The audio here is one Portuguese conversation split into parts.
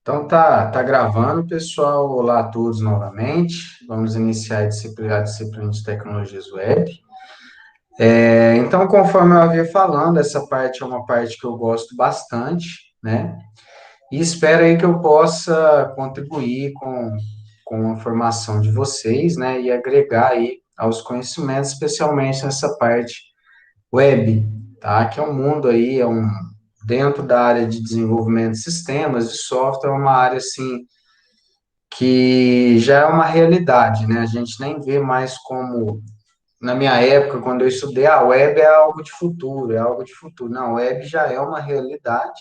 Então tá gravando, pessoal. Olá a todos novamente. Vamos iniciar a disciplina de tecnologias web. Então, conforme eu havia falando, essa parte é uma parte que eu gosto bastante, né? E espero aí que eu possa contribuir com a formação de vocês, né? E agregar aí aos conhecimentos, especialmente nessa parte web, tá? Que é um mundo aí, dentro da área de desenvolvimento de sistemas, de software, é uma área assim que já é uma realidade, né? A gente nem vê mais como, na minha época, quando eu estudei, a web é algo de futuro, é algo de futuro. Não, a web já é uma realidade,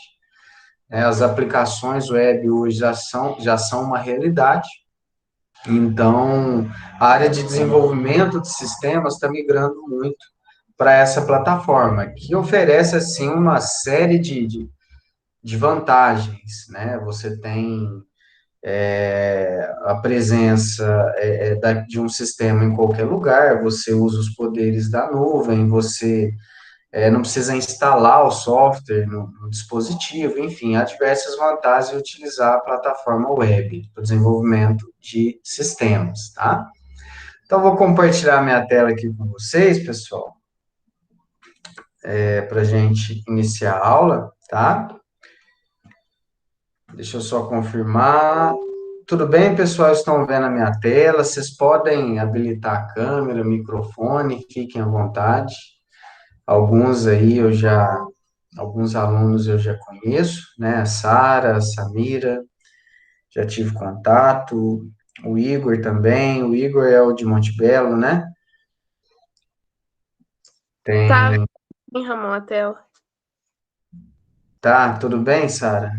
né? As aplicações web hoje já são uma realidade. Então, a área de desenvolvimento de sistemas está migrando muito para essa plataforma, que oferece, assim, uma série de vantagens, né? Você tem a presença de um sistema em qualquer lugar, você usa os poderes da nuvem, você não precisa instalar o software no dispositivo, enfim, há diversas vantagens em utilizar a plataforma web para o desenvolvimento de sistemas, tá? Então, vou compartilhar minha tela aqui com vocês, pessoal, para a gente iniciar a aula, tá? Deixa eu só confirmar. Tudo bem, pessoal? Estão vendo a minha tela? Vocês podem habilitar a câmera, o microfone, fiquem à vontade. Alguns aí alguns alunos eu já conheço, né? A Sara, a Samira, já tive contato. O Igor também. O Igor é o de Montebello, né? Tá Tem. bem, Ramon, a tela. Tá, tudo bem, Sara?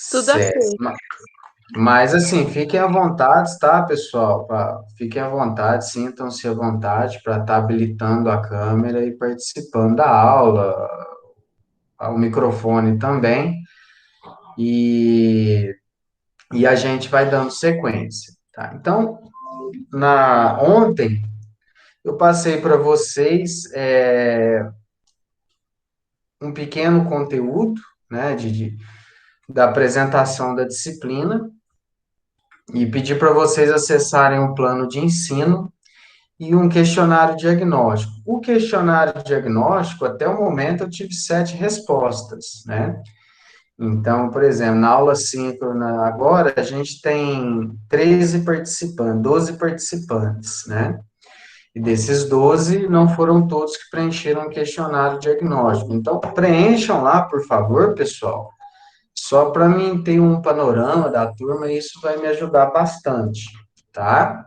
Tudo Certo. ok. Mas, assim, fiquem à vontade, tá, pessoal? Fiquem à vontade, sintam-se à vontade para estar habilitando a câmera e participando da aula, o microfone também, e, e a gente vai dando sequência, tá? Então, ontem, eu passei para vocês um pequeno conteúdo, né, da apresentação da disciplina, e pedi para vocês acessarem o plano de ensino e um questionário diagnóstico. O questionário diagnóstico, até o momento, eu tive 7 respostas, né? Então, por exemplo, na aula síncrona agora, a gente tem 13 participantes, 12 participantes, né? E desses 12, não foram todos que preencheram o questionário diagnóstico. Então, preencham lá, por favor, pessoal, só para mim ter um panorama da turma, e isso vai me ajudar bastante, tá?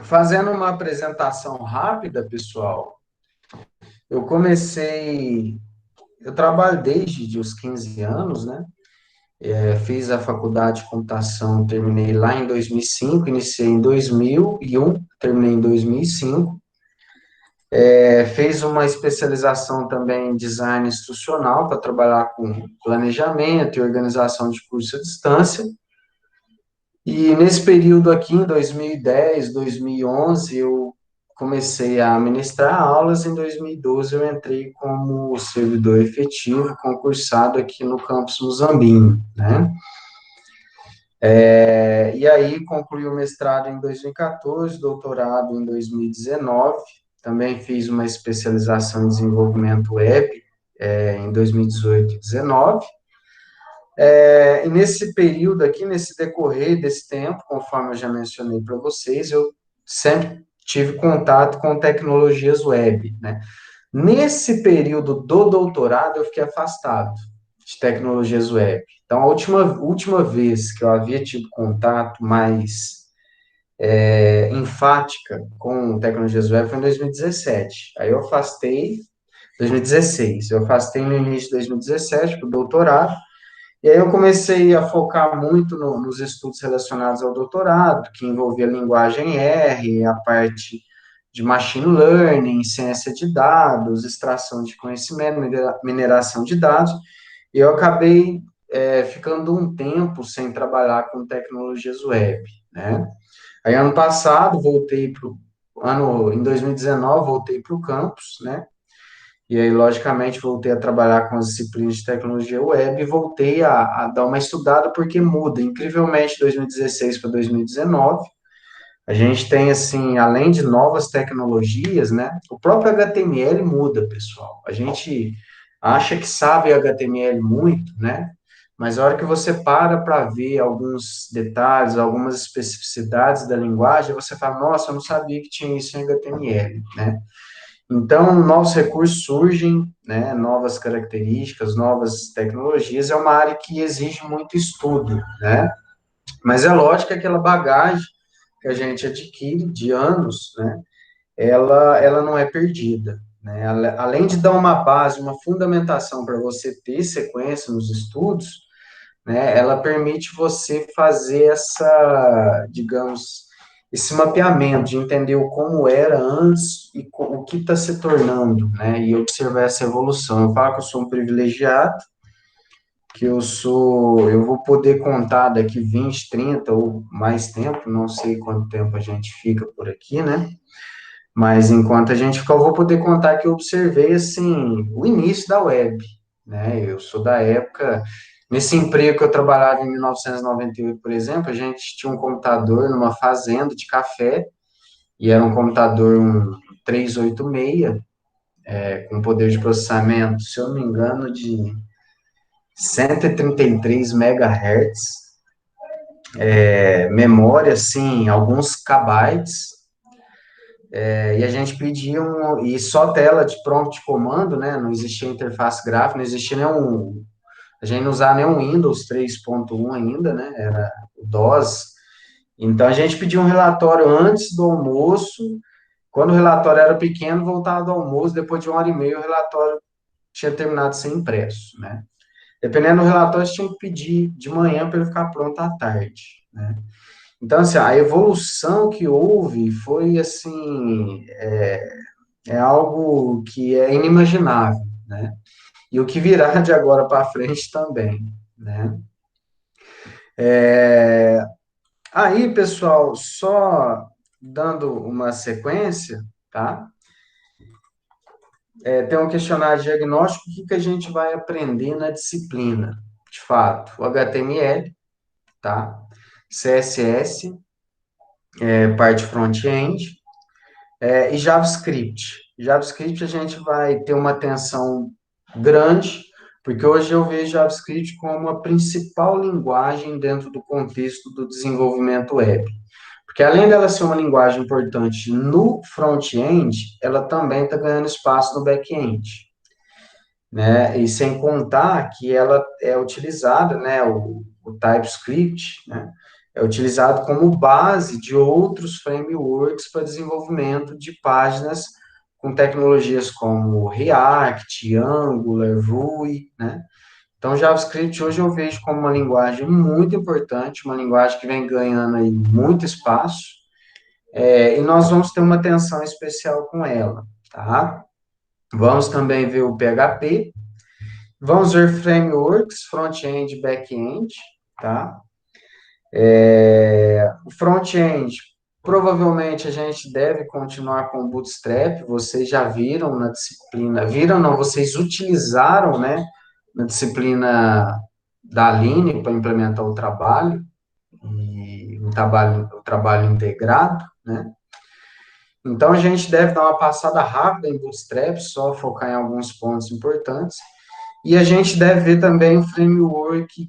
Fazendo uma apresentação rápida, pessoal, eu trabalho desde os 15 anos, né? Fiz a faculdade de computação, terminei lá em 2005, iniciei em 2001, terminei em 2005. Fiz uma especialização também em design instrucional para trabalhar com planejamento e organização de curso à distância. E nesse período aqui, em 2010, 2011, eu comecei a ministrar aulas. Em 2012, eu entrei como servidor efetivo, concursado aqui no campus Muzambinho, né? E aí, concluí o mestrado em 2014, doutorado em 2019. Também fiz uma especialização em desenvolvimento web, em 2018 e 2019. E nesse período aqui, nesse decorrer desse tempo, conforme eu já mencionei para vocês, eu sempre tive contato com tecnologias web, né? Nesse período do doutorado, eu fiquei afastado de tecnologias web. Então, a última vez que eu havia tido contato mais enfática com tecnologias web foi em 2017. Aí eu afastei, 2016, eu afastei no início de 2017 para o doutorado, e aí eu comecei a focar muito nos estudos relacionados ao doutorado, que envolvia linguagem R, a parte de machine learning, ciência de dados, extração de conhecimento, mineração de dados, e eu acabei ficando um tempo sem trabalhar com tecnologias web, né? Aí, ano passado, voltei em 2019, voltei para o campus, né? E aí, logicamente, voltei a trabalhar com as disciplinas de tecnologia web e voltei a dar uma estudada porque muda. Incrivelmente, 2016 para 2019, a gente tem, assim, além de novas tecnologias, né? O próprio HTML muda, pessoal. A gente acha que sabe HTML muito, né? Mas a hora que você para ver alguns detalhes, algumas especificidades da linguagem, você fala, nossa, eu não sabia que tinha isso em HTML, né? Então, novos recursos surgem, né, novas características, novas tecnologias, é uma área que exige muito estudo, né? Mas é lógico que aquela bagagem que a gente adquire de anos, né, ela não é perdida, né? Além de dar uma base, uma fundamentação para você ter sequência nos estudos, né, ela permite você fazer essa, digamos, esse mapeamento, de entender o como era antes e o que está se tornando, né, e observar essa evolução. Eu falo que eu sou um privilegiado, que eu vou poder contar daqui 20, 30 ou mais tempo, não sei quanto tempo a gente fica por aqui, né, mas enquanto a gente ficar, eu vou poder contar que eu observei, assim, o início da web, né? Eu sou da época, nesse emprego que eu trabalhava em 1998, por exemplo, a gente tinha um computador numa fazenda de café, e era um computador 386, com poder de processamento, se eu não me engano, de 133 megahertz, memória, assim, alguns kbytes. E a gente pedia e só tela de prompt de comando, né? Não existia interface gráfica, não existia nenhum, a gente não usava nenhum Windows 3.1 ainda, né? Era o DOS. Então a gente pedia um relatório antes do almoço. Quando o relatório era pequeno, voltava do almoço, depois de 1 hora e meia, o relatório tinha terminado de ser impresso, né? Dependendo do relatório, você tinha que pedir de manhã para ele ficar pronto à tarde, né? Então, assim, a evolução que houve foi, assim, é algo que é inimaginável, né? E o que virá de agora para frente também, né? Aí, pessoal, só dando uma sequência, tá? Tem um questionário diagnóstico, o que que a gente vai aprender na disciplina? De fato, o HTML, tá? CSS, parte front-end, e JavaScript. JavaScript a gente vai ter uma atenção grande, porque hoje eu vejo JavaScript como a principal linguagem dentro do contexto do desenvolvimento web. Porque além dela ser uma linguagem importante no front-end, ela também está ganhando espaço no back-end, né? E sem contar que ela é utilizada, né, o TypeScript, né, é utilizado como base de outros frameworks para desenvolvimento de páginas com tecnologias como React, Angular, Vue, né? Então, JavaScript hoje eu vejo como uma linguagem muito importante, uma linguagem que vem ganhando aí muito espaço, e nós vamos ter uma atenção especial com ela, tá? Vamos também ver o PHP, vamos ver frameworks, front-end e back-end, tá? O front-end, provavelmente a gente deve continuar com o Bootstrap, vocês já viram na disciplina, viram não, vocês utilizaram, né, na disciplina da Aline para implementar o trabalho, e o trabalho integrado, né? Então a gente deve dar uma passada rápida em Bootstrap, só focar em alguns pontos importantes. E a gente deve ver também o framework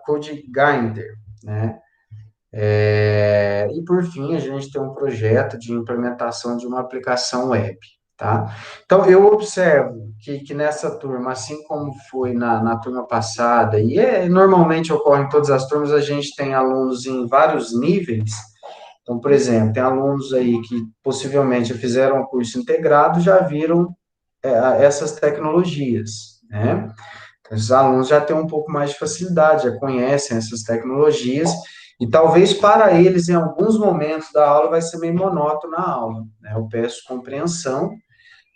CodeGinder, né? E por fim, a gente tem um projeto de implementação de uma aplicação web, tá? Então, eu observo que nessa turma, assim como foi na turma passada, e normalmente ocorre em todas as turmas, a gente tem alunos em vários níveis. Então, por exemplo, tem alunos aí que possivelmente fizeram um curso integrado, já viram essas tecnologias, né? Os alunos já têm um pouco mais de facilidade, já conhecem essas tecnologias, e talvez para eles, em alguns momentos da aula, vai ser meio monótono a aula, né? Eu peço compreensão,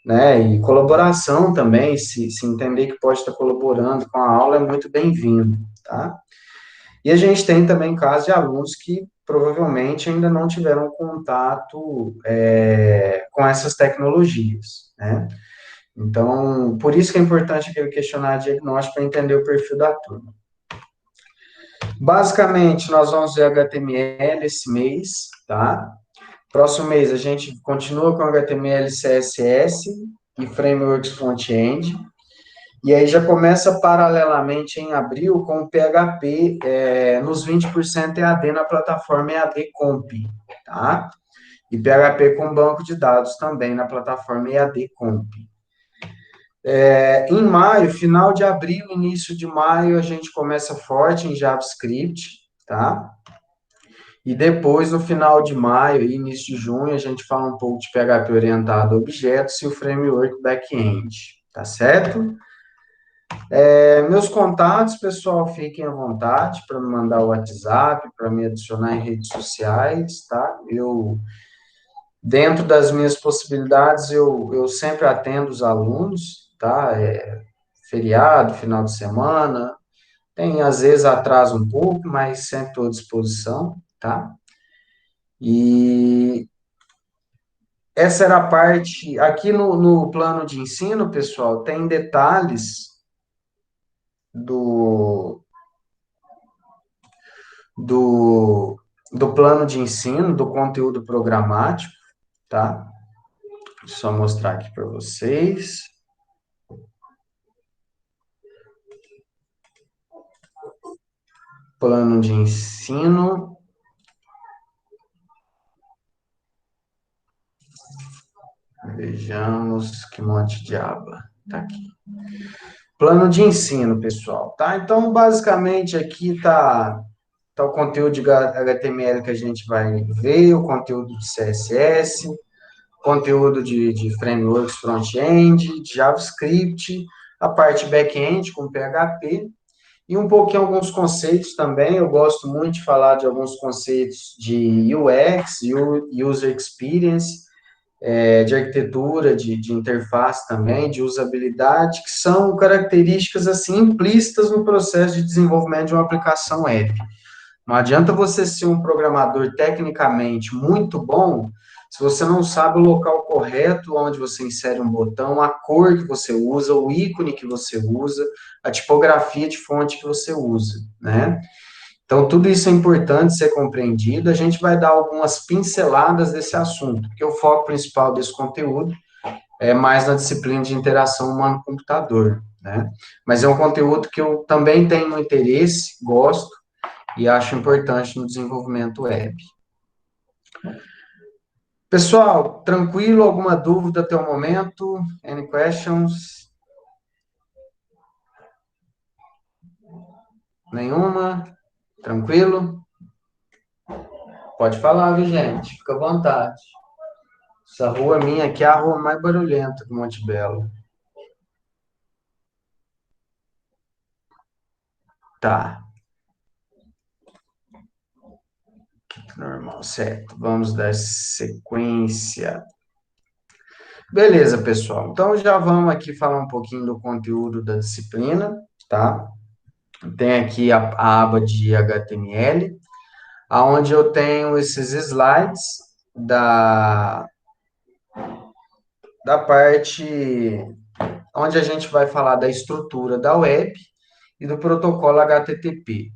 né, e colaboração também, se entender que pode estar colaborando com a aula, é muito bem-vindo, tá? E a gente tem também casos de alunos que provavelmente ainda não tiveram contato com essas tecnologias, né? Então, por isso que é importante aquele questionário diagnóstico para entender o perfil da turma. Basicamente, nós vamos ver HTML esse mês, tá? Próximo mês a gente continua com HTML, CSS e frameworks front-end. E aí já começa paralelamente em abril com o PHP nos 20% EAD na plataforma EAD Comp, tá? E PHP com banco de dados também na plataforma EAD Comp. Em maio, final de abril, início de maio, a gente começa forte em JavaScript, tá? E depois, no final de maio e início de junho, a gente fala um pouco de PHP orientado a objetos e o framework back-end, tá certo? Meus contatos, pessoal, fiquem à vontade para me mandar o WhatsApp, para me adicionar em redes sociais, tá? Dentro das minhas possibilidades, eu sempre atendo os alunos, tá? Feriado, final de semana, às vezes atrasa um pouco, mas sempre estou à disposição, tá? E essa era a parte, aqui no plano de ensino, pessoal, tem detalhes do, do, do plano de ensino, do conteúdo programático, tá? Deixa eu só mostrar aqui para vocês. Plano de ensino. Vejamos que monte de aba. Tá aqui. Plano de ensino, pessoal, tá? Então, basicamente, aqui tá o conteúdo de HTML que a gente vai ver, o conteúdo de CSS, conteúdo de frameworks front-end, de JavaScript, a parte back-end com PHP, e um pouquinho alguns conceitos também. Eu gosto muito de falar de alguns conceitos de UX, User Experience, de arquitetura, de interface também, de usabilidade, que são características assim implícitas no processo de desenvolvimento de uma aplicação web. Não adianta você ser um programador tecnicamente muito bom se você não sabe o local correto onde você insere um botão, a cor que você usa, o ícone que você usa, a tipografia de fonte que você usa, né? Então, tudo isso é importante ser compreendido. A gente vai dar algumas pinceladas desse assunto, porque o foco principal desse conteúdo é mais na disciplina de interação humano-computador, né? Mas é um conteúdo que eu também tenho interesse, gosto, e acho importante no desenvolvimento web. Pessoal, tranquilo? Alguma dúvida até o momento? Any questions? Nenhuma? Tranquilo? Pode falar, viu, gente? Fica à vontade. Essa rua minha aqui é a rua mais barulhenta do Monte Belo. Tá. Normal, certo. Vamos dar sequência. Beleza, pessoal. Então, já vamos aqui falar um pouquinho do conteúdo da disciplina, tá? Tem aqui a aba de HTML, aonde eu tenho esses slides da, da parte onde a gente vai falar da estrutura da web e do protocolo HTTP.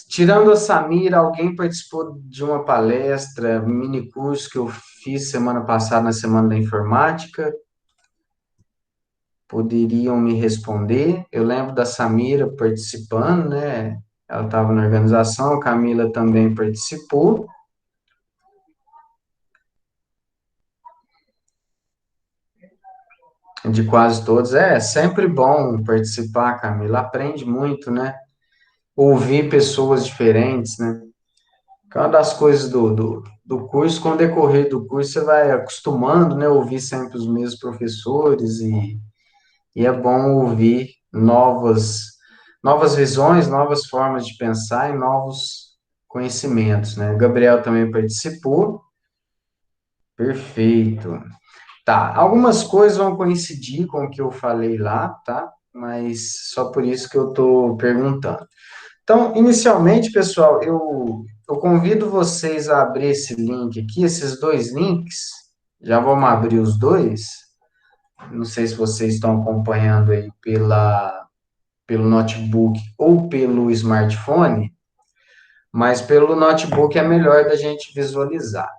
Tirando a Samira, alguém participou de uma palestra, mini curso que eu fiz semana passada na Semana da Informática? Poderiam me responder? Eu lembro da Samira participando, né? Ela estava na organização, a Camila também participou. De quase todos. É sempre bom participar, Camila. Aprende muito, né? Ouvir pessoas diferentes, né? Que é uma das coisas do curso, com o decorrer do curso, você vai acostumando, né? Ouvir sempre os mesmos professores e é bom ouvir novas visões, novas formas de pensar e novos conhecimentos, né? O Gabriel também participou. Perfeito. Tá, algumas coisas vão coincidir com o que eu falei lá, tá? Mas só por isso que eu estou perguntando. Então, inicialmente, pessoal, eu convido vocês a abrir esse link aqui, esses dois links, já vamos abrir os dois, não sei se vocês estão acompanhando aí pelo notebook ou pelo smartphone, mas pelo notebook é melhor da gente visualizar.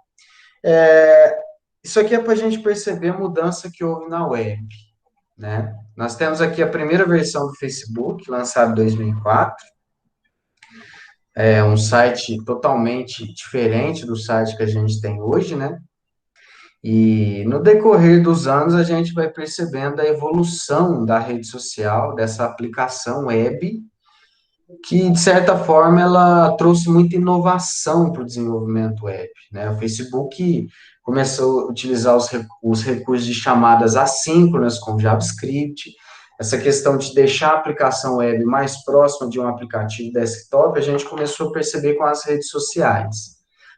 Isso aqui é para a gente perceber a mudança que houve na web, né? Nós temos aqui a primeira versão do Facebook, lançada em 2004, é um site totalmente diferente do site que a gente tem hoje, né? E no decorrer dos anos a gente vai percebendo a evolução da rede social, dessa aplicação web, que de certa forma ela trouxe muita inovação para o desenvolvimento web, né? O Facebook começou a utilizar os recursos de chamadas assíncronas com JavaScript, essa questão de deixar a aplicação web mais próxima de um aplicativo desktop, a gente começou a perceber com as redes sociais,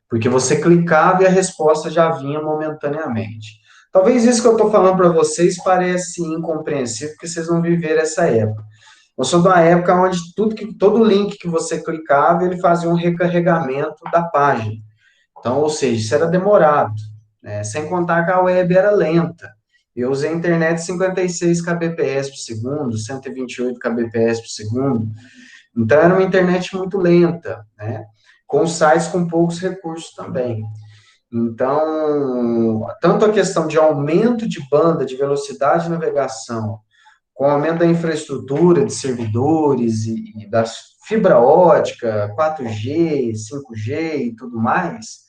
porque você clicava e a resposta já vinha momentaneamente. Talvez isso que eu estou falando para vocês pareça incompreensível, porque vocês não viveram essa época. Eu sou de uma época onde todo link que você clicava, ele fazia um recarregamento da página. Então, ou seja, isso era demorado, né? Sem contar que a web era lenta. Eu usei a internet 56 kbps por segundo, 128 kbps por segundo. Então, era uma internet muito lenta, né? Com sites com poucos recursos também. Então, tanto a questão de aumento de banda, de velocidade de navegação, com o aumento da infraestrutura de servidores e da fibra ótica, 4G, 5G e tudo mais,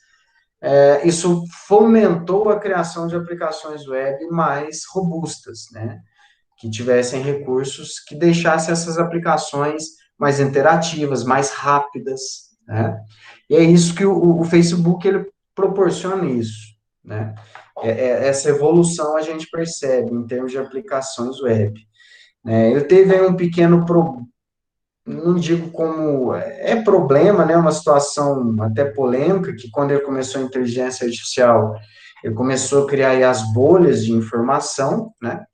isso fomentou a criação de aplicações web mais robustas, né? Que tivessem recursos que deixassem essas aplicações mais interativas, mais rápidas, né? E é isso que o Facebook ele proporciona isso, né? Essa evolução a gente percebe em termos de aplicações web. Ele teve aí um pequeno não digo como problema, né? Uma situação até polêmica, que quando ele começou a inteligência artificial, ele começou a criar aí as bolhas de informação, né?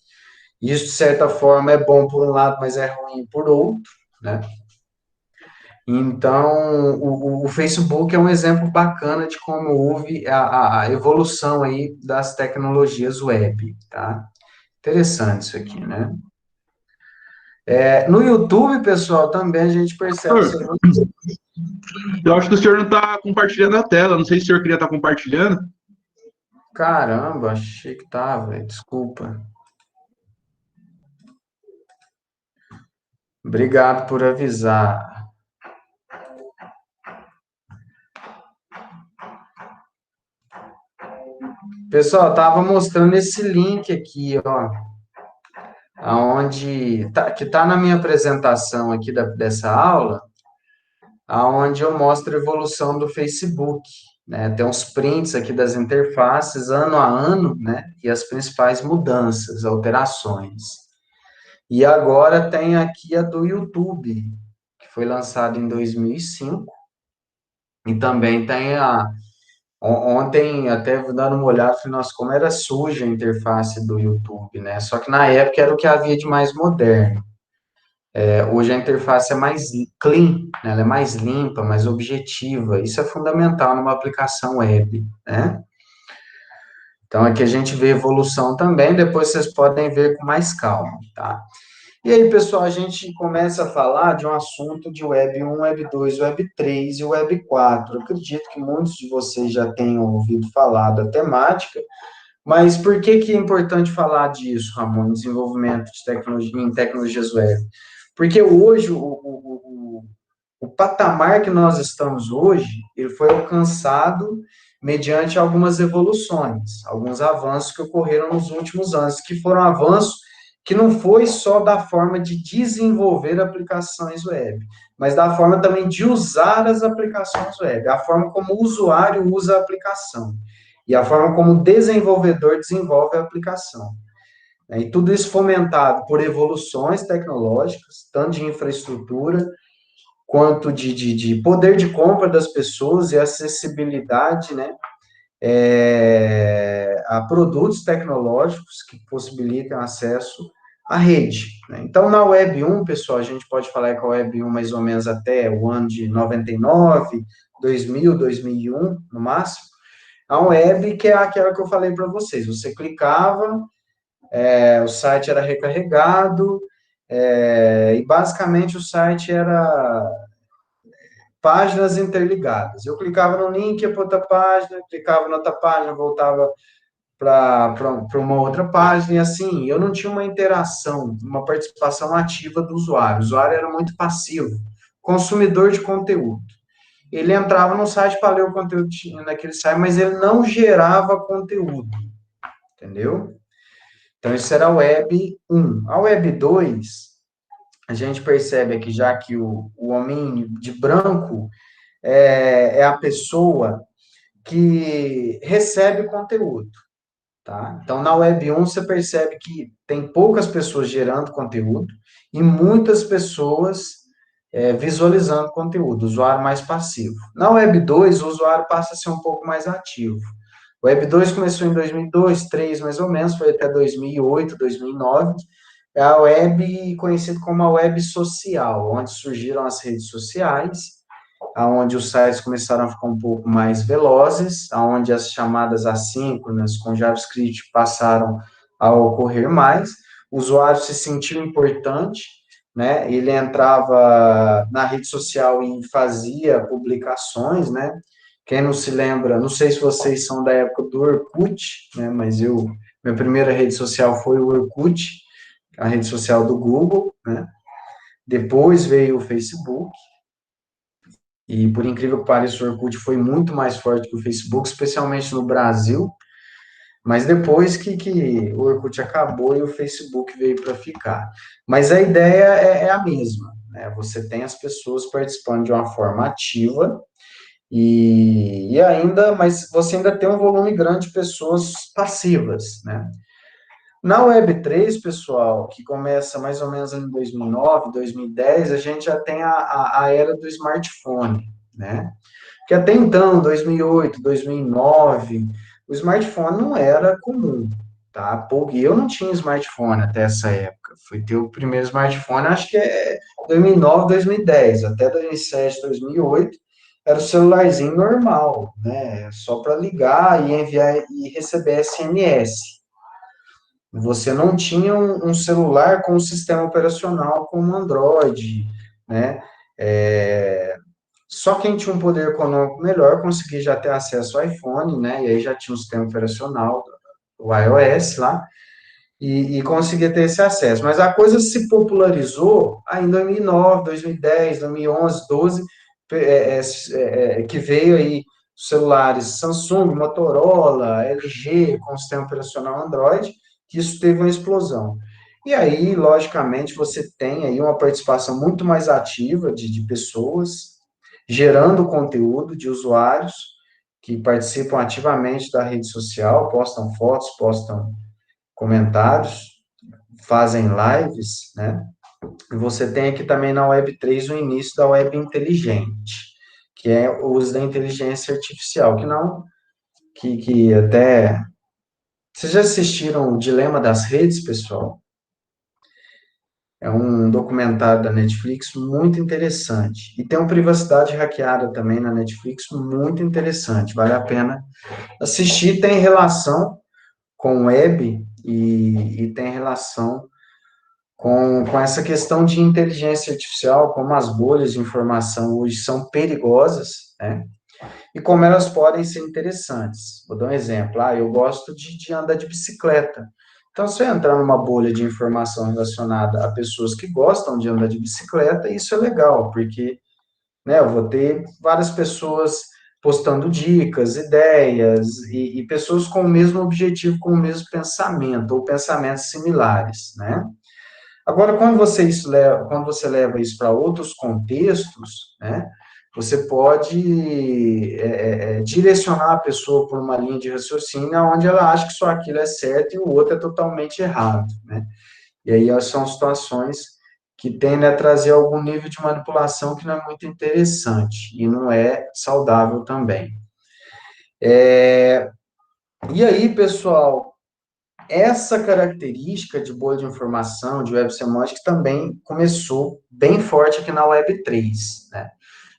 Isso, de certa forma, é bom por um lado, mas é ruim por outro, né? Então, o Facebook é um exemplo bacana de como houve a evolução aí das tecnologias web, tá? Interessante isso aqui, né? No YouTube, pessoal, também a gente percebe essa evolução. Eu acho que o senhor não está compartilhando a tela. Não sei se o senhor queria estar compartilhando. Caramba, achei que tava, desculpa. Obrigado por avisar. Pessoal, estava mostrando esse link aqui, ó, aonde que está na minha apresentação aqui dessa aula, aonde eu mostro a evolução do Facebook, né? Tem uns prints aqui das interfaces ano a ano, né? E as principais mudanças, alterações. E agora tem aqui a do YouTube, que foi lançada em 2005, e também tem ontem, até dando uma olhada, falei, nossa, como era suja a interface do YouTube, né? Só que na época era o que havia de mais moderno. Hoje a interface é mais clean, né? Ela é mais limpa, mais objetiva. Isso é fundamental numa aplicação web, né? Então, aqui a gente vê evolução também, depois vocês podem ver com mais calma, tá? E aí, pessoal, a gente começa a falar de um assunto de Web 1, Web 2, Web 3 e Web 4. Eu acredito que muitos de vocês já tenham ouvido falar da temática, mas por que é importante falar disso, Ramon, no desenvolvimento de tecnologia, em tecnologias web? Porque hoje, o patamar que nós estamos hoje, ele foi alcançado mediante algumas evoluções, alguns avanços que ocorreram nos últimos anos, que foram avanços que não foi só da forma de desenvolver aplicações web, mas da forma também de usar as aplicações web, a forma como o usuário usa a aplicação, e a forma como o desenvolvedor desenvolve a aplicação. E tudo isso fomentado por evoluções tecnológicas, tanto de infraestrutura, quanto de poder de compra das pessoas e acessibilidade, né, a produtos tecnológicos que possibilitam acesso a rede, né? Então, na Web 1, pessoal, a gente pode falar que a Web 1 mais ou menos até o ano de 99, 2000, 2001, no máximo, a web que é aquela que eu falei para vocês. Você clicava, o site era recarregado, e basicamente o site era páginas interligadas. Eu clicava no link, ia para outra página, clicava na outra página, voltava para uma outra página, e assim, eu não tinha uma interação, uma participação ativa do usuário. O usuário era muito passivo, consumidor de conteúdo. Ele entrava no site para ler o conteúdo que tinha naquele site, mas ele não gerava conteúdo, entendeu? Então, isso era a Web 1. A Web 2, a gente percebe aqui já que o homem de branco é a pessoa que recebe conteúdo. Tá? Então, na Web 1, você percebe que tem poucas pessoas gerando conteúdo e muitas pessoas visualizando conteúdo, usuário mais passivo. Na Web 2, o usuário passa a ser um pouco mais ativo. O Web 2 começou em 2002, 2003, mais ou menos, foi até 2008, 2009. É a web conhecida como a web social, onde surgiram as redes sociais, aonde os sites começaram a ficar um pouco mais velozes, aonde as chamadas assíncronas com JavaScript passaram a ocorrer mais, o usuário se sentiu importante, né? Ele entrava na rede social e fazia publicações, né? Quem não se lembra, não sei se vocês são da época do Orkut, né? Mas minha primeira rede social foi o Orkut, a rede social do Google, né? Depois veio o Facebook, e por incrível que pareça, o Orkut foi muito mais forte que o Facebook, especialmente no Brasil, mas depois que o Orkut acabou e o Facebook veio para ficar. Mas a ideia é a mesma, né? Você tem as pessoas participando de uma forma ativa, mas você ainda tem um volume grande de pessoas passivas, né? Na Web3, pessoal, que começa mais ou menos em 2009, 2010, a gente já tem a era do smartphone, né? Porque até então, 2008, 2009, o smartphone não era comum, tá? E eu não tinha smartphone até essa época. Fui ter o primeiro smartphone, acho que é 2009, 2010, até 2007, 2008, era o celularzinho normal, né? Só para ligar e enviar e receber SMS. Você não tinha um celular com um sistema operacional como Android, né? Só quem tinha um poder econômico melhor conseguia já ter acesso ao iPhone, né? E aí já tinha um sistema operacional, o iOS lá, e conseguia ter esse acesso. Mas a coisa se popularizou aí em 2009, 2010, 2011, 12, que veio aí celulares Samsung, Motorola, LG, com sistema operacional Android, que isso teve uma explosão. E aí, logicamente, você tem aí uma participação muito mais ativa de pessoas, gerando conteúdo de usuários que participam ativamente da rede social, postam fotos, postam comentários, fazem lives, né? E você tem aqui também na Web3 o início da web inteligente, que é o uso da inteligência artificial, que até... Vocês já assistiram o Dilema das Redes, pessoal? É um documentário da Netflix muito interessante. E tem uma privacidade hackeada também na Netflix muito interessante. Vale a pena assistir. Tem relação com web e tem relação com essa questão de inteligência artificial, como as bolhas de informação hoje são perigosas, né? E como elas podem ser interessantes. Vou dar um exemplo. Eu gosto de andar de bicicleta. Então, se eu entrar numa bolha de informação relacionada a pessoas que gostam de andar de bicicleta, isso é legal, porque, né, eu vou ter várias pessoas postando dicas, ideias, e pessoas com o mesmo objetivo, com o mesmo pensamento, ou pensamentos similares, né? Agora, quando você leva isso para outros contextos, né, você pode direcionar a pessoa por uma linha de raciocínio onde ela acha que só aquilo é certo e o outro é totalmente errado, né? E aí são situações que tendem a trazer algum nível de manipulação que não é muito interessante e não é saudável também. E aí, pessoal, essa característica de bolha de informação, de web semântica, também começou bem forte aqui na Web3, né?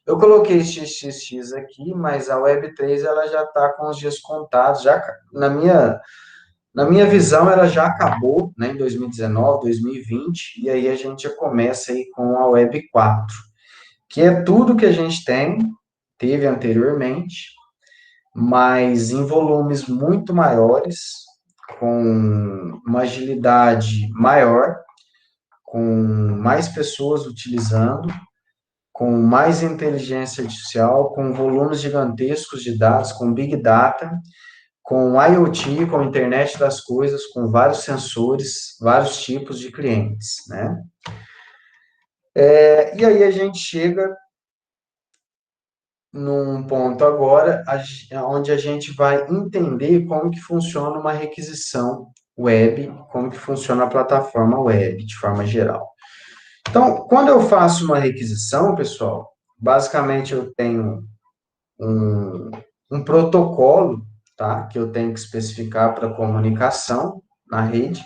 Eu coloquei XXX aqui, mas a Web3 ela já está com os dias contados, já na minha visão ela já acabou, né, em 2019, 2020, e aí a gente já começa aí com a Web4, que é tudo que a gente teve anteriormente, mas em volumes muito maiores, com uma agilidade maior, com mais pessoas utilizando, com mais inteligência artificial, com volumes gigantescos de dados, com Big Data, com IoT, com internet das coisas, com vários sensores, vários tipos de clientes, né? E aí a gente chega num ponto agora onde a gente vai entender como que funciona uma requisição web, como que funciona a plataforma web de forma geral. Então, quando eu faço uma requisição, pessoal, basicamente eu tenho um protocolo, tá, que eu tenho que especificar para comunicação na rede.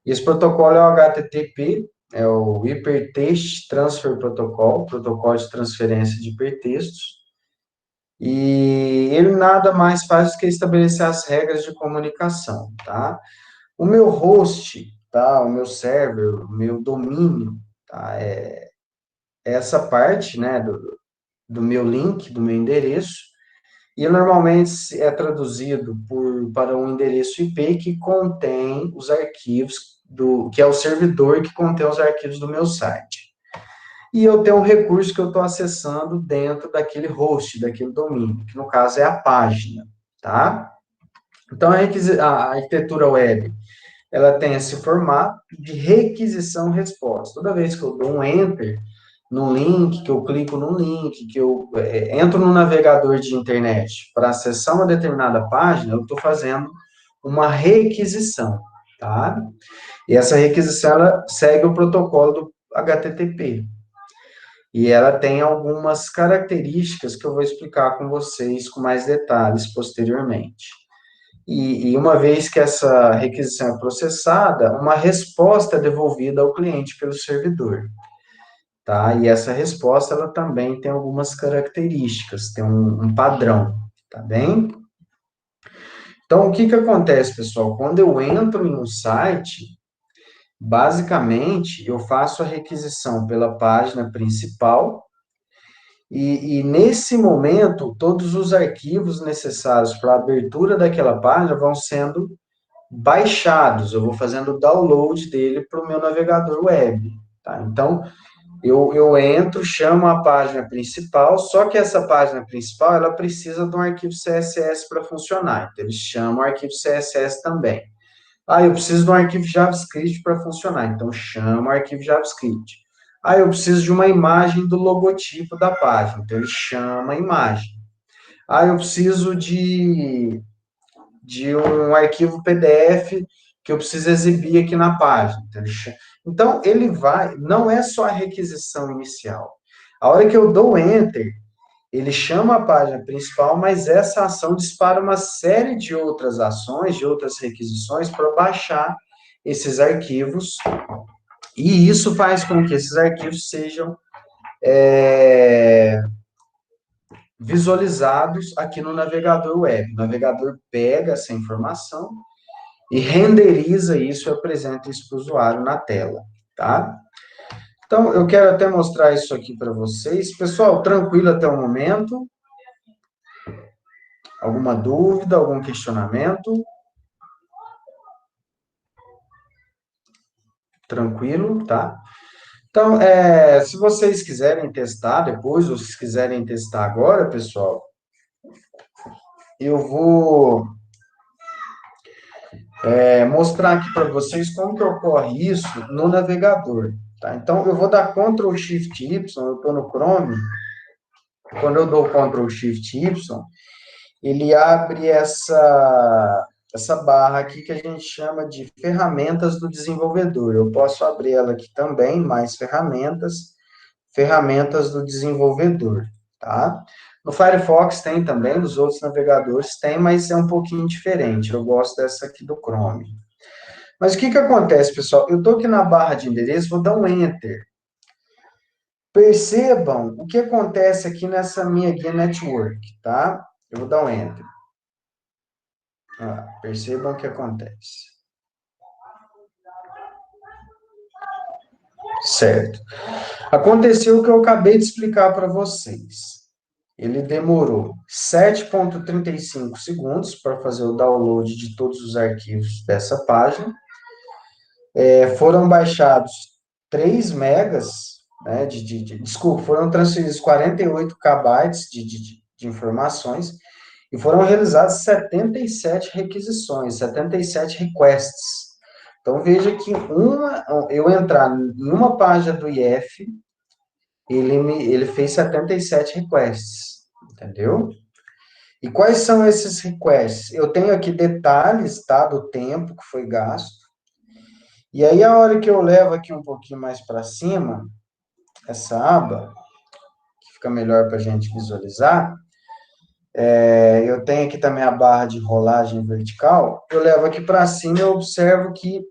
E esse protocolo é o HTTP, é o Hypertext Transfer Protocol, protocolo de transferência de hipertextos. E ele nada mais faz do que estabelecer as regras de comunicação, tá? O meu host, tá? O meu server, o meu domínio, tá? É essa parte, né, do meu link, do meu endereço, e normalmente é traduzido para um endereço IP que contém os arquivos, que é o servidor que contém os arquivos do meu site. E eu tenho um recurso que eu estou acessando dentro daquele host, daquele domínio, que no caso é a página, tá? Então, a arquitetura web, ela tem esse formato de requisição-resposta. Toda vez que eu dou um enter no link, que eu clico no link, que eu entro no navegador de internet para acessar uma determinada página, eu estou fazendo uma requisição, tá? E essa requisição, ela segue o protocolo do HTTP. E ela tem algumas características que eu vou explicar com vocês com mais detalhes posteriormente. E uma vez que essa requisição é processada, uma resposta é devolvida ao cliente pelo servidor, tá? E essa resposta, ela também tem algumas características, tem um padrão, tá bem? Então, o que que acontece, pessoal? Quando eu entro em um site, basicamente, eu faço a requisição pela página principal, e nesse momento, todos os arquivos necessários para a abertura daquela página vão sendo baixados, eu vou fazendo o download dele para o meu navegador web, tá? Então, eu entro, chamo a página principal, só que essa página principal, ela precisa de um arquivo CSS para funcionar, então eles chamam o arquivo CSS também. Ah, eu preciso de um arquivo JavaScript para funcionar, então chama o arquivo JavaScript. Ah, eu preciso de uma imagem do logotipo da página, então ele chama a imagem. Ah, eu preciso de um arquivo PDF que eu preciso exibir aqui na página. Então, ele vai, não é só a requisição inicial. A hora que eu dou Enter, ele chama a página principal, mas essa ação dispara uma série de outras ações, de outras requisições para baixar esses arquivos, e isso faz com que esses arquivos sejam visualizados aqui no navegador web. O navegador pega essa informação e renderiza isso e apresenta isso para o usuário na tela, tá? Então, eu quero até mostrar isso aqui para vocês. Pessoal, tranquilo até o momento? Alguma dúvida, algum questionamento? Tranquilo, tá? Então, se vocês quiserem testar depois, ou se quiserem testar agora, pessoal, eu vou mostrar aqui para vocês como que ocorre isso no navegador, tá? Então, eu vou dar Ctrl Shift Y, eu estou no Chrome, quando eu dou Ctrl Shift Y, ele abre essa barra aqui que a gente chama de ferramentas do desenvolvedor. Eu posso abrir ela aqui também, mais ferramentas do desenvolvedor, tá? No Firefox tem também, nos outros navegadores tem, mas é um pouquinho diferente. Eu gosto dessa aqui do Chrome. Mas o que acontece, pessoal? Eu estou aqui na barra de endereço, vou dar um Enter. Percebam o que acontece aqui nessa minha guia Network, tá? Eu vou dar um Enter. Percebam o que acontece. Certo. Aconteceu o que eu acabei de explicar para vocês. Ele demorou 7,35 segundos para fazer o download de todos os arquivos dessa página. Foram baixados 3 megas, né, desculpa, foram transferidos 48 KB de informações e foram realizadas 77 requisições, 77 requests. Então, veja que eu entrar em uma página do IF, ele fez 77 requests, entendeu? E quais são esses requests? Eu tenho aqui detalhes, tá, do tempo que foi gasto. E aí, a hora que eu levo aqui um pouquinho mais para cima, essa aba, que fica melhor para a gente visualizar, eu tenho aqui também a barra de rolagem vertical, eu levo aqui para cima e eu observo que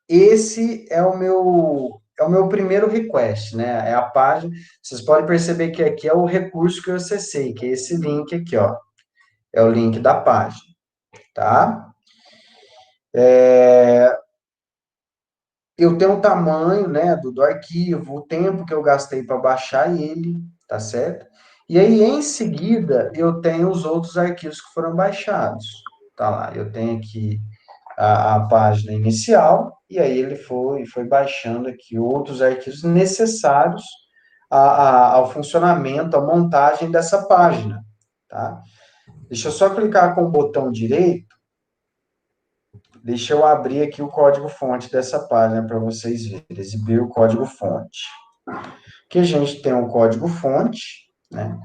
esse é o meu primeiro request, né? É a página. Vocês podem perceber que aqui é o recurso que eu acessei, que é esse link aqui, ó. É o link da página, tá? Eu tenho o tamanho, né, do arquivo, o tempo que eu gastei para baixar ele, tá certo? E aí, em seguida, eu tenho os outros arquivos que foram baixados. Tá lá, eu tenho aqui a página inicial, e aí ele foi baixando aqui outros arquivos necessários ao funcionamento, à montagem dessa página, tá? Deixa eu só clicar com o botão direito, deixa eu abrir aqui o código-fonte dessa página para vocês verem, exibir o código-fonte. Aqui a gente tem um código-fonte, né?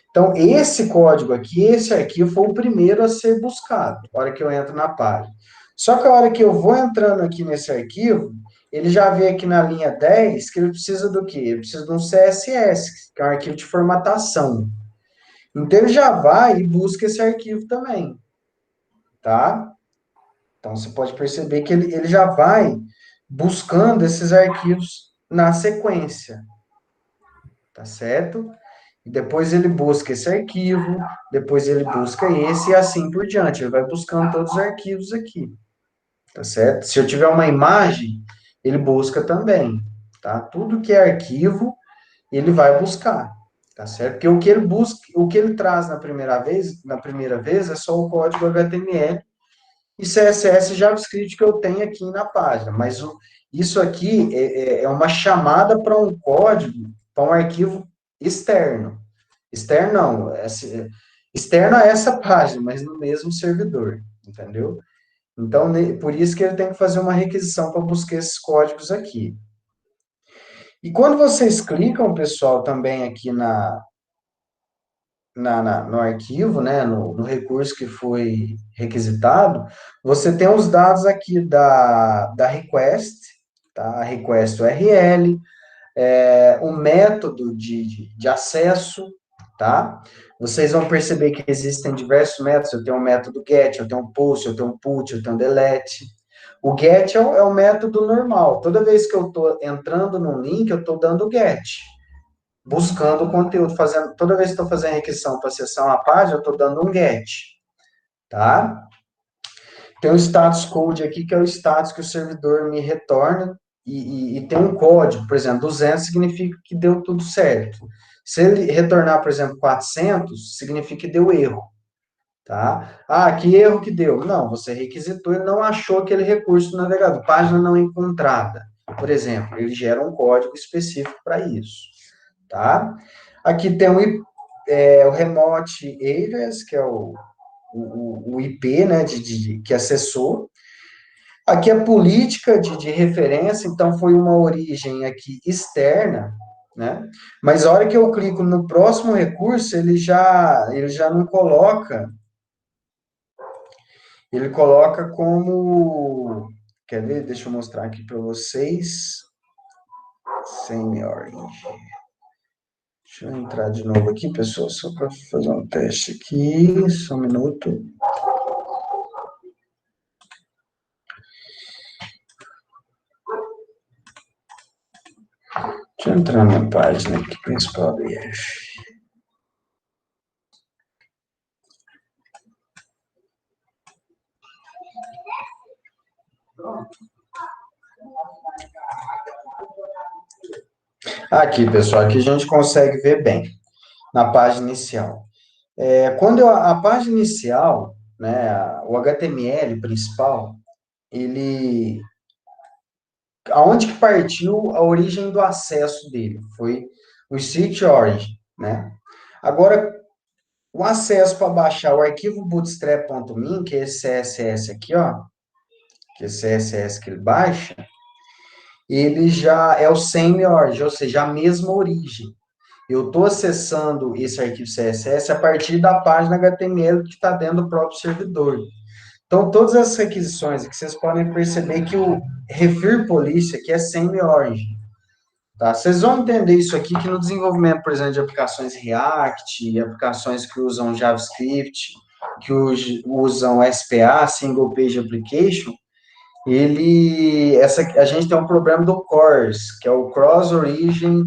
Então, esse código aqui, esse arquivo foi o primeiro a ser buscado, na hora que eu entro na página. Só que a hora que eu vou entrando aqui nesse arquivo, ele já vê aqui na linha 10 que ele precisa do quê? Ele precisa de um CSS, que é um arquivo de formatação. Então, ele já vai e busca esse arquivo também, tá? Então, você pode perceber que ele já vai buscando esses arquivos na sequência, tá certo? E depois ele busca esse arquivo, depois ele busca esse e assim por diante. Ele vai buscando todos os arquivos aqui, tá certo? Se eu tiver uma imagem, ele busca também, tá? Tudo que é arquivo, ele vai buscar, tá certo? Porque o que ele busca, o que ele traz na primeira vez é só o código HTML e CSS e JavaScript que eu tenho aqui na página, mas isso aqui é uma chamada para um código, para um arquivo externo. Externo não, externo a essa página, mas no mesmo servidor, entendeu? Então, por isso que ele tem que fazer uma requisição para buscar esses códigos aqui. E quando vocês clicam, pessoal, também aqui no arquivo, né, no recurso que foi requisitado, você tem os dados aqui da request, tá? A request URL, o método de acesso, tá? Vocês vão perceber que existem diversos métodos. Eu tenho um método get, eu tenho um post, eu tenho um put, eu tenho um delete. O get é o método normal. Toda vez que eu estou entrando num link, eu estou dando get, buscando o conteúdo, toda vez que estou fazendo requisição para acessar uma página, eu estou dando um get, tá? Tem o status code aqui, que é o status que o servidor me retorna, e tem um código, por exemplo, 200 significa que deu tudo certo. Se ele retornar, por exemplo, 400, significa que deu erro, tá? Ah, que erro que deu? Não, você requisitou e não achou aquele recurso no navegador, página não encontrada. Por exemplo, ele gera um código específico para isso, tá? Aqui tem o Remote Address, que é o IP, né, que acessou. Aqui a política de referência, então foi uma origem aqui externa, né? Mas a hora que eu clico no próximo recurso, ele já não coloca, ele coloca como, quer ver? Deixa eu mostrar aqui para vocês. Semi-orange. Deixa eu entrar de novo aqui, pessoal, só para fazer um teste aqui, só um minuto. eu entrar na página aqui principal do IF. Aqui, pessoal, aqui a gente consegue ver bem, na página inicial. A página inicial, né, o HTML principal, aonde que partiu a origem do acesso dele? Foi o Site Origin, né? Agora, o acesso para baixar o arquivo bootstrap.min, que é esse CSS aqui, ó, que é esse CSS que ele baixa, ele já é o same origin, ou seja, a mesma origem. Eu estou acessando esse arquivo CSS a partir da página HTML que está dentro do próprio servidor. Então, todas essas requisições aqui, vocês podem perceber que o refer policy aqui é same-origin. Tá? Vocês vão entender isso aqui que no desenvolvimento, por exemplo, de aplicações React, aplicações que usam JavaScript, que usam SPA, Single Page Application, a gente tem um problema do CORS, que é o Cross Origin,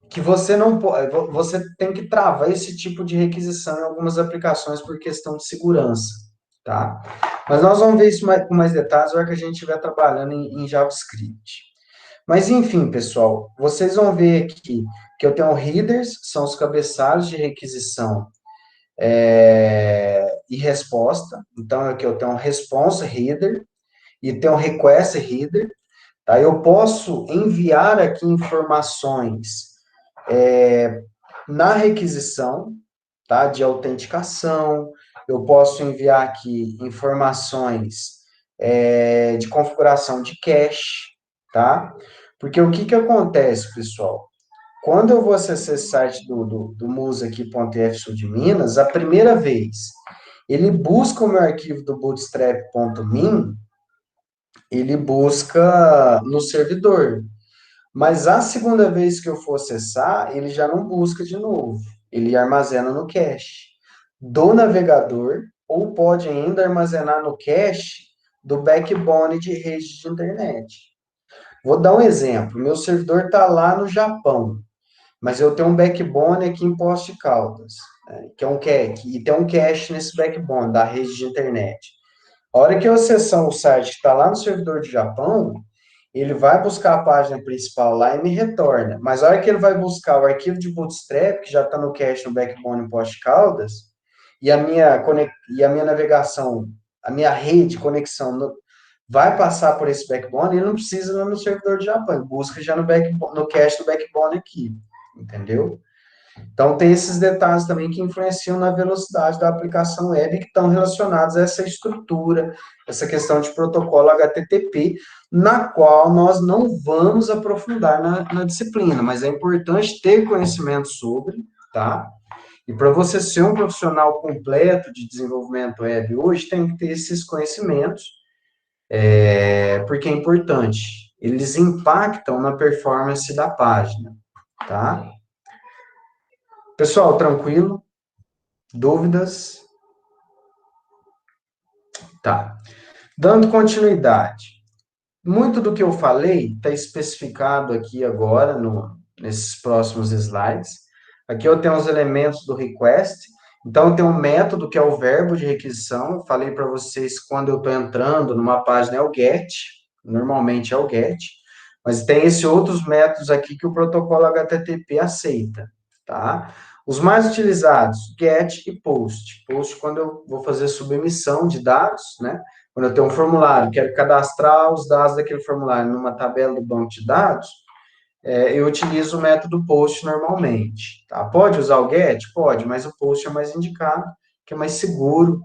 que você não pode, você tem que travar esse tipo de requisição em algumas aplicações por questão de segurança, tá? Mas nós vamos ver isso com mais detalhes na hora que a gente estiver trabalhando em JavaScript. Mas, enfim, pessoal, vocês vão ver aqui que eu tenho headers, são os cabeçalhos de requisição e resposta. Então, aqui eu tenho um response header e tenho um request header. Tá? Eu posso enviar aqui informações na requisição, tá, de autenticação, eu posso enviar aqui informações de configuração de cache, tá? Porque o que acontece, pessoal? Quando eu vou acessar esse site do musaqui.if Sul de Minas, a primeira vez, ele busca o meu arquivo do bootstrap.min, ele busca no servidor. Mas a segunda vez que eu for acessar, ele já não busca de novo. Ele armazena no cache do navegador, ou pode ainda armazenar no cache do backbone de rede de internet. Vou dar um exemplo. Meu servidor está lá no Japão, mas eu tenho um backbone aqui em Poços de Caldas, né, que é um cache, e tem um cache nesse backbone da rede de internet. A hora que eu acessar o site que está lá no servidor do Japão, ele vai buscar a página principal lá e me retorna. Mas a hora que ele vai buscar o arquivo de Bootstrap, que já está no cache no backbone em Poços de Caldas, e a minha navegação, a minha rede de conexão vai passar por esse backbone, ele não precisa ir lá no servidor de Japão, ele busca já no cache do backbone aqui, entendeu? Então, tem esses detalhes também que influenciam na velocidade da aplicação web que estão relacionados a essa estrutura, essa questão de protocolo HTTP, na qual nós não vamos aprofundar na disciplina, mas é importante ter conhecimento sobre, tá? E para você ser um profissional completo de desenvolvimento web hoje, tem que ter esses conhecimentos, porque é importante. Eles impactam na performance da página, tá? Pessoal, tranquilo? Dúvidas? Tá. Dando continuidade. Muito do que eu falei está especificado aqui agora, nesses próximos slides. Aqui eu tenho os elementos do request. Então, eu tenho um método que é o verbo de requisição. Eu falei para vocês, quando eu estou entrando numa página, é o get. Normalmente é o get. Mas tem esses outros métodos aqui que o protocolo HTTP aceita, tá? Os mais utilizados, get e post. Post quando eu vou fazer submissão de dados, né? Quando eu tenho um formulário, quero cadastrar os dados daquele formulário numa tabela do banco de dados, eu utilizo o método post normalmente, tá? Pode usar o get? Pode, mas o post é mais indicado, que é mais seguro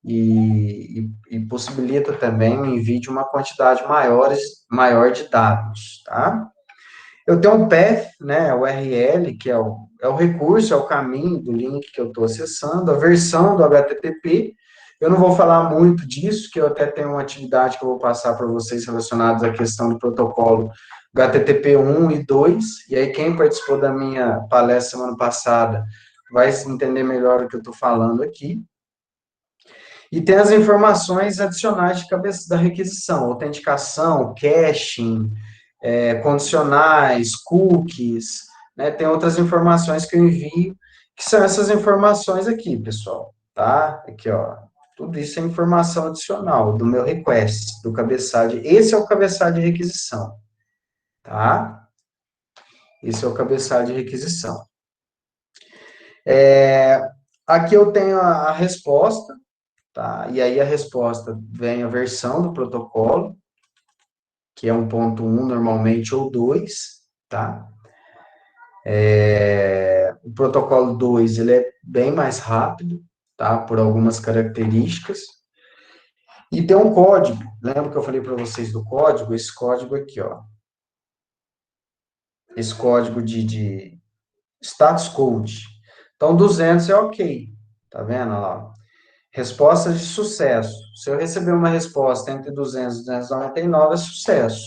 e possibilita também o envio de uma quantidade maior de dados, tá? Eu tenho um path, né, o URL, que é o recurso, é o caminho do link que eu estou acessando, a versão do HTTP. Eu não vou falar muito disso, que eu até tenho uma atividade que eu vou passar para vocês relacionada à questão do protocolo HTTP 1 e 2, e aí quem participou da minha palestra semana passada vai entender melhor o que eu estou falando aqui. E tem as informações adicionais de cabeça da requisição, autenticação, caching, condicionais, cookies, né? Tem outras informações que eu envio, que são essas informações aqui, pessoal, tá? Aqui, ó, tudo isso é informação adicional do meu request, do cabeçalho. Esse é o cabeçalho de requisição, tá? Esse é o cabeçalho de requisição. Aqui eu tenho a resposta, tá? E aí a resposta vem a versão do protocolo, que é 1.1 normalmente, ou 2, tá? O protocolo 2, ele é bem mais rápido, tá? Por algumas características. E tem um código, lembra que eu falei para vocês do código? Esse código aqui, ó. Esse código de status code. Então, 200 é ok, tá vendo? Olha lá. Resposta de sucesso. Se eu receber uma resposta entre 200 e 299, é sucesso.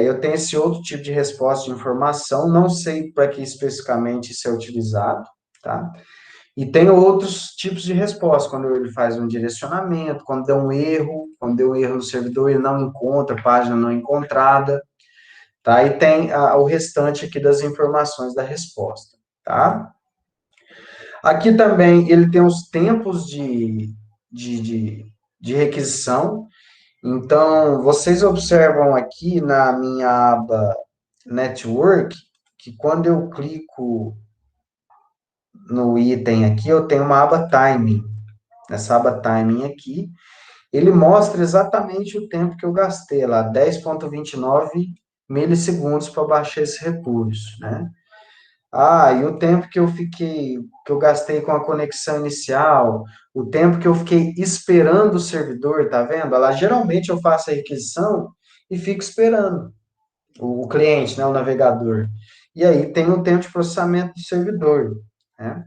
Eu tenho esse outro tipo de resposta de informação, não sei para que especificamente isso é utilizado, tá? E tem outros tipos de resposta, quando ele faz um direcionamento, quando deu um erro no servidor, ele não encontra, página não encontrada, tá? E tem o restante aqui das informações da resposta, tá? Aqui também ele tem os tempos de requisição. Então, vocês observam aqui na minha aba Network, que quando eu clico no item aqui, eu tenho uma aba Timing. Nessa aba Timing aqui, ele mostra exatamente o tempo que eu gastei lá, 10,29 milissegundos para baixar esse recurso, né? E o tempo que eu gastei com a conexão inicial, o tempo que eu fiquei esperando o servidor, tá vendo? Lá, geralmente eu faço a requisição e fico esperando o cliente, né, o navegador. E aí tem um tempo de processamento do servidor, né?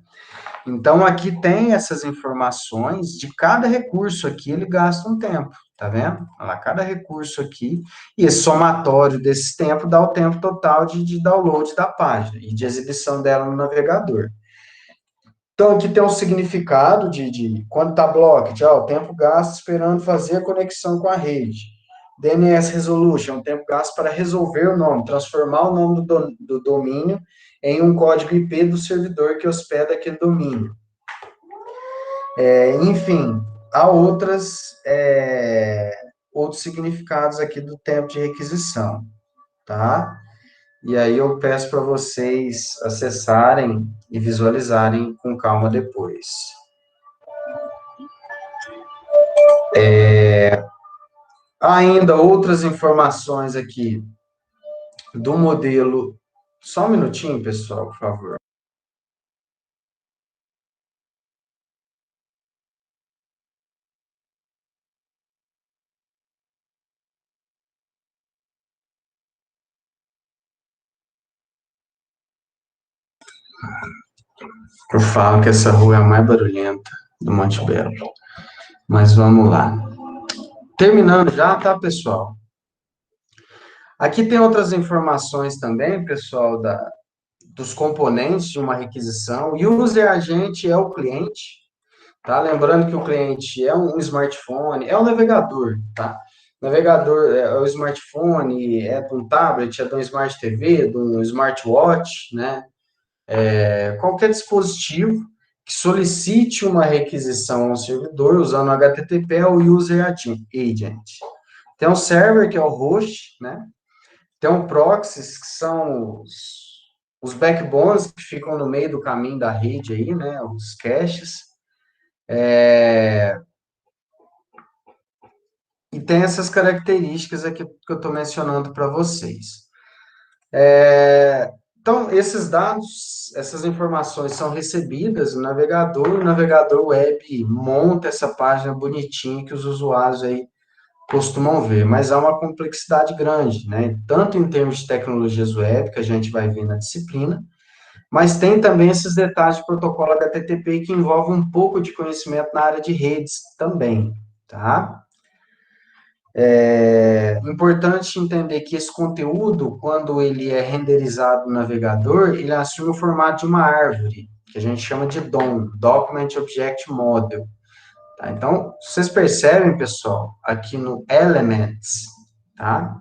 Então, aqui tem essas informações de cada recurso aqui, ele gasta um tempo, tá vendo? Olha lá, cada recurso aqui, e esse somatório desse tempo dá o tempo total de download da página e de exibição dela no navegador. Então, aqui tem um significado de quando está blocked, o tempo gasto esperando fazer a conexão com a rede. DNS Resolution, é um tempo gasto para resolver o nome, transformar o nome do domínio em um código IP do servidor que hospeda aquele domínio. Enfim, há outros significados aqui do tempo de requisição, tá? E aí eu peço para vocês acessarem e visualizarem com calma depois. Ainda outras informações aqui do modelo. Só um minutinho, pessoal, por favor. Eu falo que essa rua é a mais barulhenta do Monte Belo. Mas vamos lá. Terminando já, tá, pessoal? Aqui tem outras informações também, pessoal, dos componentes de uma requisição. O user agente é o cliente, tá? Lembrando que o cliente é um smartphone, é um navegador, tá? Navegador é o smartphone, é de um tablet, é de um smart TV, de um smartwatch, né? Qualquer dispositivo que solicite uma requisição ao servidor usando HTTP é o user agent. Tem um server, que é o host, né? Tem um proxies, que são os backbones que ficam no meio do caminho da rede aí, né? Os caches. E tem essas características aqui que eu estou mencionando para vocês. Então, esses dados, essas informações são recebidas no navegador, o navegador web monta essa página bonitinha que os usuários aí costumam ver, mas há uma complexidade grande, né? Tanto em termos de tecnologias web, que a gente vai ver na disciplina, mas tem também esses detalhes de protocolo HTTP que envolve um pouco de conhecimento na área de redes também, tá? É importante entender que esse conteúdo, quando ele é renderizado no navegador, ele assume o formato de uma árvore, que a gente chama de DOM, Document Object Model. Tá? Então, vocês percebem, pessoal, aqui no Elements, tá?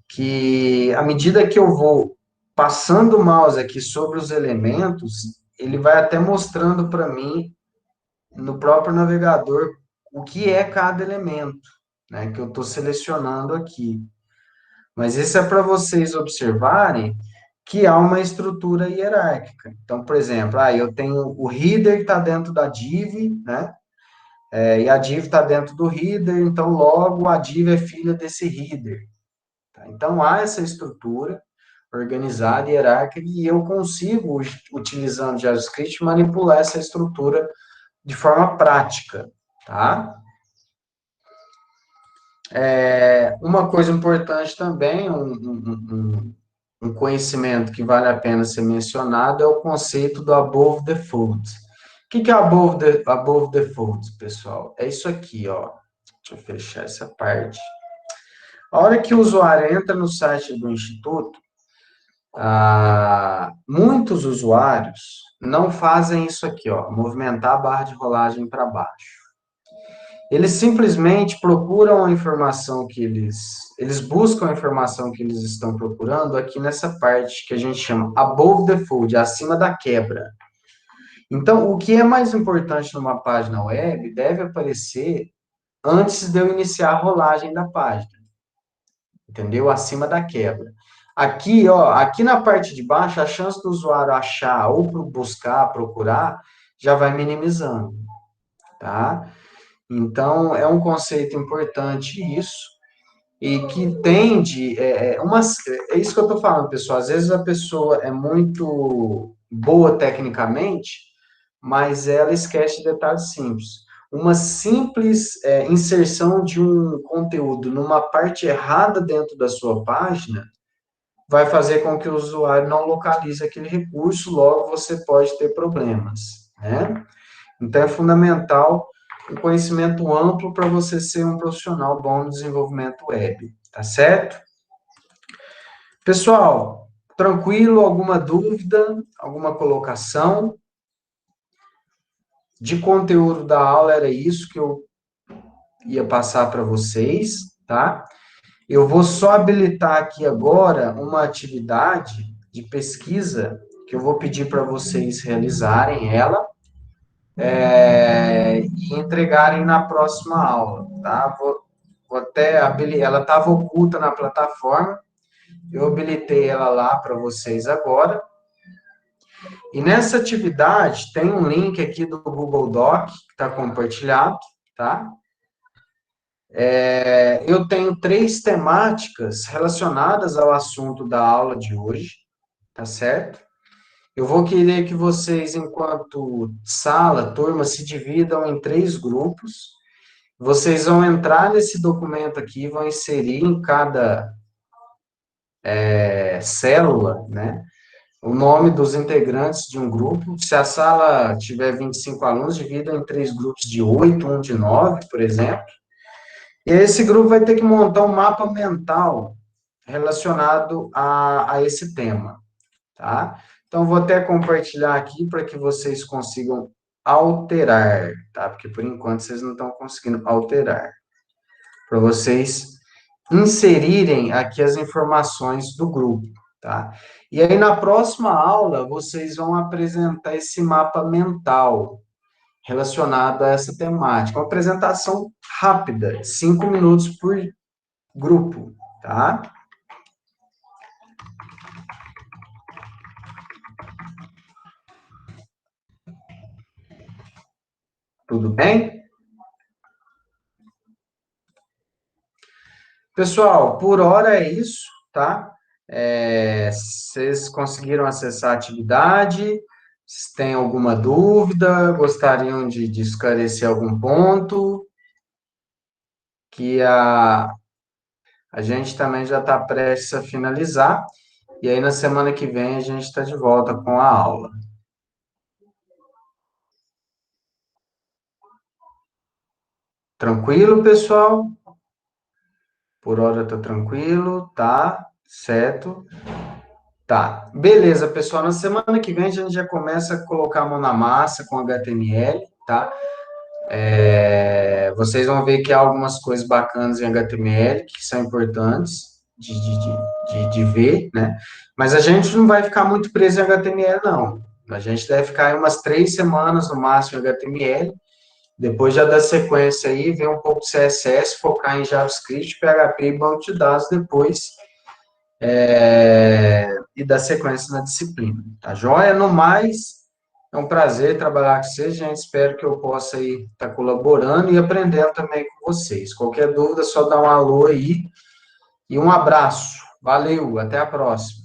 Que à medida que eu vou passando o mouse aqui sobre os elementos, ele vai até mostrando para mim, no próprio navegador, o que é cada elemento, né, que eu estou selecionando aqui. Mas isso é para vocês observarem que há uma estrutura hierárquica. Então, por exemplo, eu tenho o header que está dentro da div, né? E a div está dentro do header, então logo a div é filha desse header. Tá? Então há essa estrutura organizada, hierárquica, e eu consigo, utilizando JavaScript, manipular essa estrutura de forma prática, tá? Uma coisa importante também, um conhecimento que vale a pena ser mencionado é o conceito do above the fold. O que é above the fold, pessoal? É isso aqui, ó. Deixa eu fechar essa parte. A hora que o usuário entra no site do Instituto, muitos usuários não fazem isso aqui, ó, movimentar a barra de rolagem para baixo. Eles simplesmente procuram a informação que eles buscam a informação que eles estão procurando aqui nessa parte que a gente chama above the fold, acima da quebra. Então, o que é mais importante numa página web deve aparecer antes de eu iniciar a rolagem da página. Entendeu? Acima da quebra. Aqui, ó, aqui na parte de baixo, a chance do usuário achar ou buscar, procurar, já vai minimizando, tá? Então, é um conceito importante isso, e que tende, é isso que eu estou falando, pessoal, às vezes a pessoa é muito boa tecnicamente, mas ela esquece de detalhes simples. Uma simples inserção de um conteúdo numa parte errada dentro da sua página vai fazer com que o usuário não localize aquele recurso, logo você pode ter problemas, né? Então, é fundamental um conhecimento amplo para você ser um profissional bom no desenvolvimento web, tá certo? Pessoal, tranquilo? Alguma dúvida? Alguma colocação? De conteúdo da aula, era isso que eu ia passar para vocês, tá? Eu vou só habilitar aqui agora uma atividade de pesquisa que eu vou pedir para vocês realizarem ela e entregarem na próxima aula, tá? Vou até ela estava oculta na plataforma, eu habilitei ela lá para vocês agora. E nessa atividade tem um link aqui do Google Doc que está compartilhado, tá? Eu tenho 3 temáticas relacionadas ao assunto da aula de hoje, tá certo? Eu vou querer que vocês, enquanto sala, turma, se dividam em 3 grupos. Vocês vão entrar nesse documento aqui, vão inserir em cada célula, né, o nome dos integrantes de um grupo. Se a sala tiver 25 alunos, dividam em 3 grupos de 8, um de 9, por exemplo. E esse grupo vai ter que montar um mapa mental relacionado a esse tema, tá? Então, vou até compartilhar aqui para que vocês consigam alterar, tá? Porque, por enquanto, vocês não estão conseguindo alterar. Para vocês inserirem aqui as informações do grupo, tá? E aí, na próxima aula, vocês vão apresentar esse mapa mental relacionado a essa temática. Uma apresentação rápida, 5 minutos por grupo, tá? Tudo bem? Pessoal, por hora é isso, tá? Vocês conseguiram acessar a atividade? Se tem alguma dúvida, gostariam de esclarecer algum ponto? Que a gente também já está prestes a finalizar, e aí na semana que vem a gente está de volta com a aula. Tranquilo, pessoal? Por hora tá tranquilo, tá? Certo? Tá. Beleza, pessoal. Na semana que vem a gente já começa a colocar a mão na massa com HTML, tá? Vocês vão ver que há algumas coisas bacanas em HTML que são importantes de ver, né? Mas a gente não vai ficar muito preso em HTML, não. A gente deve ficar aí umas 3 semanas no máximo em HTML, depois já dá sequência aí, ver um pouco de CSS, focar em JavaScript, PHP e banco de dados depois, e dar sequência na disciplina, tá joia? No mais, é um prazer trabalhar com vocês, gente. Espero que eu possa aí estar colaborando e aprendendo também com vocês. Qualquer dúvida, só dá um alô aí e um abraço. Valeu, até a próxima.